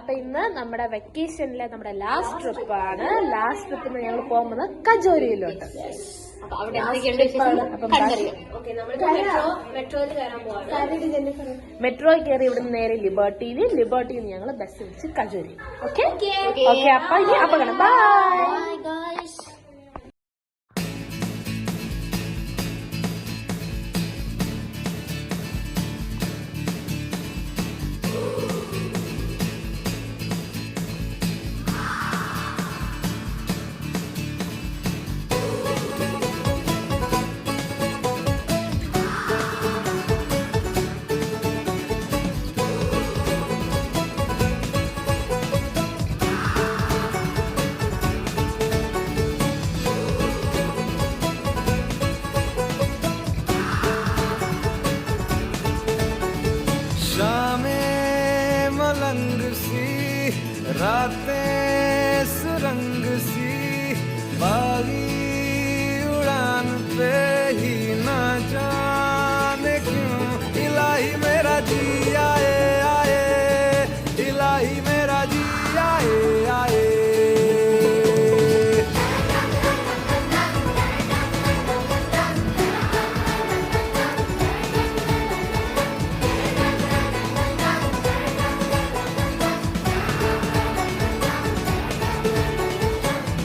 അപ്പൊ ഇന്ന് നമ്മുടെ വെക്കേഷനിലെ നമ്മുടെ ലാസ്റ്റ് ട്രിപ്പാണ്. ലാസ്റ്റ് ട്രിപ്പിന് ഞങ്ങൾ പോകുന്നത് കജോരിയിലോട്ട്. മെട്രോ കയറി ഇവിടുന്ന് നേരെ ലിബർട്ടിയിൽ ഞങ്ങൾ ബസ് വിളിച്ച് കജോരി. ഓക്കെ അപ്പൊ ഇനി അപ്പൊ കാണാം. ബൈ. रातें सुरंग सी बागी उड़ान पे ही ना जाने क्यों इलाही मेरा जी आए आए इलाही मेरा जी आए आए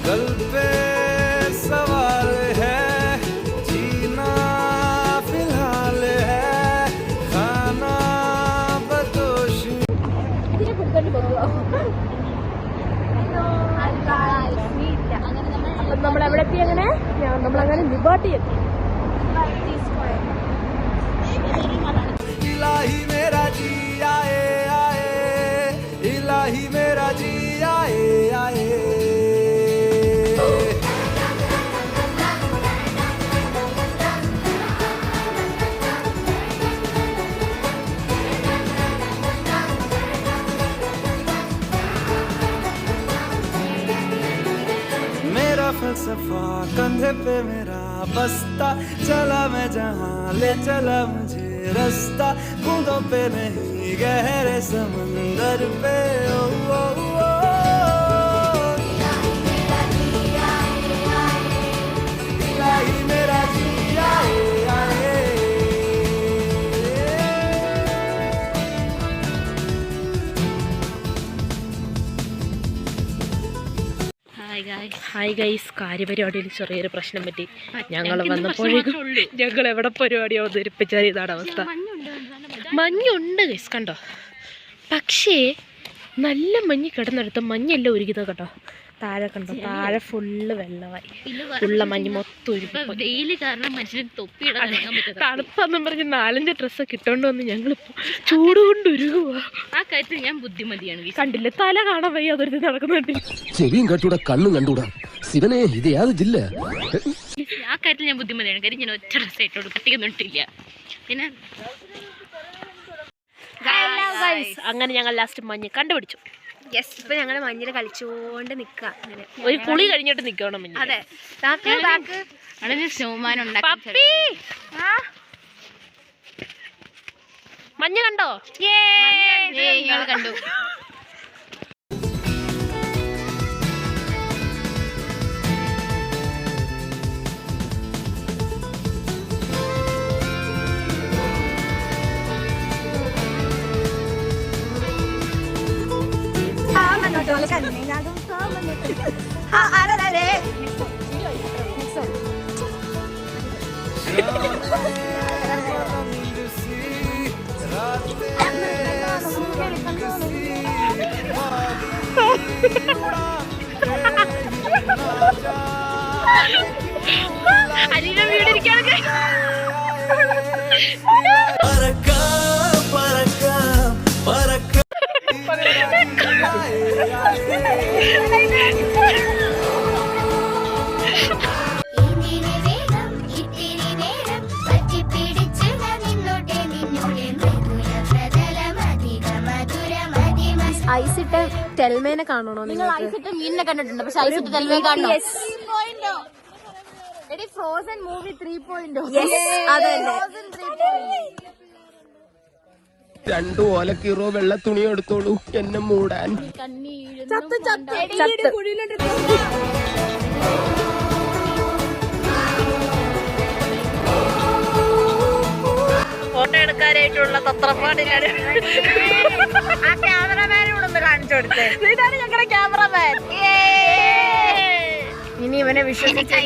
गल पे सवाल है जीना फिलहाल है खाना बदोशी. അപ്പൊ നമ്മളെവിടെ എത്തി? അങ്ങനെ നമ്മളങ്ങനെ ലിബർട്ടി എത്തി. इलाही मेरा जी आए आए इलाही मेरा जी आए आए मेरा फलसफा कंधे पे मेरा बस्ता चला मैं जहाँ ले चला मुझे रास्ता बूंदों पे नहीं गहरे समंदर पे ओ, ओ, ओ, इलाही मेरा जी आए आए. ഹായ് ഗൈസ്, കാര്യപരിപാടിയിൽ ചെറിയൊരു പ്രശ്നം പറ്റി. ഞങ്ങൾ വന്നപ്പോഴേക്കും ഞങ്ങൾ എവിടെ പരിപാടി അവതരിപ്പിച്ചാൽ ഇതാണ് അവസ്ഥ. മഞ്ഞുണ്ട് ഗൈസ്, കണ്ടോ? പക്ഷേ നല്ല മഞ്ഞ് കിടന്നെടുത്ത് മഞ്ഞെല്ലാം ഒരുക്കിയത് കേട്ടോ. താഴെ കണ്ടോ, താഴെ ഫുള്ള് വെള്ളമായി. ഉള്ള മഞ്ഞ് മൊത്തം ഒരുക്കി. തണുപ്പെന്നും പറഞ്ഞ് 4-5 ഡ്രസ്സൊക്കെ ഇട്ടോണ്ട് വന്ന് ഞങ്ങളിപ്പോ ചൂട് കൊണ്ട് ഉരുകുക. ആ കാര്യത്തിൽ ഞാൻ ബുദ്ധിമതിയാണ്. കണ്ടില്ലേ, തല കാണാൻ വയ്യ, അതൊരു നടക്കുന്നുണ്ട്. ചെവിയും കട്ടൂടാ, കണ്ണും കണ്ടൂടാ. ശിവനെ, ഇത് യാത് ജില്ല. ആ കാര്യത്തിൽ ഞാൻ ബുദ്ധിമതിയാണ്. കാര്യം ഞാൻ ഒറ്റ ഡ്രസ്സ് ഇട്ടോട് കട്ടിക്കൊന്നിട്ടില്ല. പിന്നെ അങ്ങനെ ഞങ്ങൾ ലാസ്റ്റ് മഞ്ഞ് കണ്ടുപിടിച്ചു. ഇപ്പൊ ഞങ്ങള് മഞ്ഞില് കളിച്ചോണ്ട് നിക്ക. ഒരു കുളി കഴിഞ്ഞിട്ട് നിക്കണം. അതെ, ശോമാനം മഞ്ഞ് കണ്ടോ? കണ്ടു. അലീന വീടിരിക്കാനൊക്കെ ഐസിട്ട് ടെൽമേനെ കാണണോ? നിങ്ങൾ ഐസിട്ട് മീനിനെ കണ്ടിട്ടുണ്ട്, പക്ഷെ ഐസിട്ട് ടെൽമേ കാണണോ? Frozen movie 3.0. അതല്ലേ രണ്ടു ഓലക്കീറോ വെള്ള തുണി എടുത്തോളൂ എന്നെ മൂടാൻ. ഫോട്ടോ എടുക്കാനായിട്ടുള്ള തത്രപ്പാടിലാണ്. ആ ക്യാമറമാനോട് ഒന്ന് കാണിച്ചു കൊടുത്തേ. ഇതാണ് ഞങ്ങളുടെ ക്യാമറമാൻ. ഇനി ഇവനെ വിശ്വസിച്ച്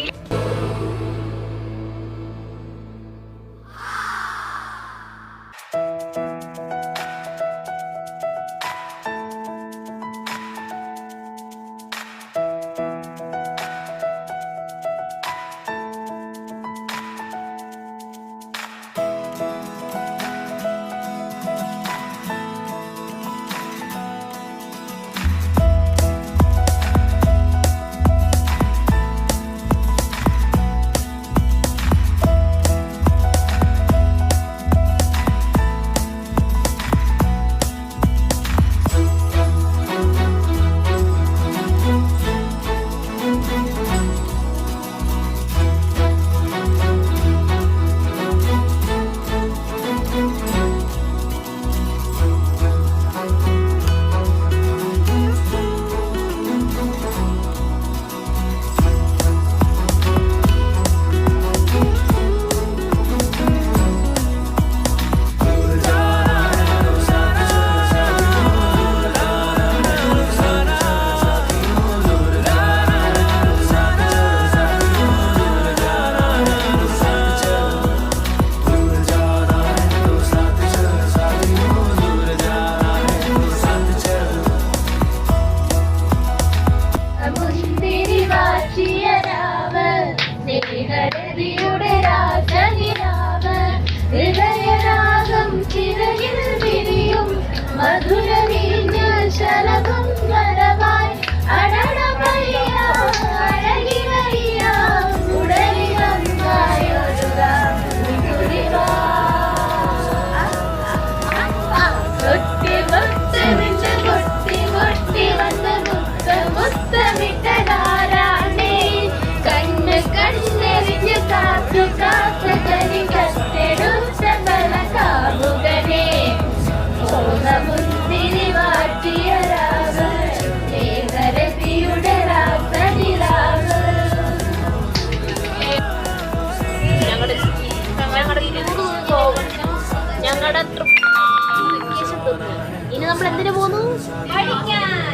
ഇനി നമ്മൾ എന്തിനു പോന്നു?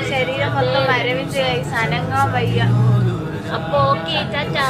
ശരീരം മൊത്തം മരവിച്ച് അനങ്ങാൻ വയ്യ. അപ്പൊ ഓക്കെ, ടാറ്റാ.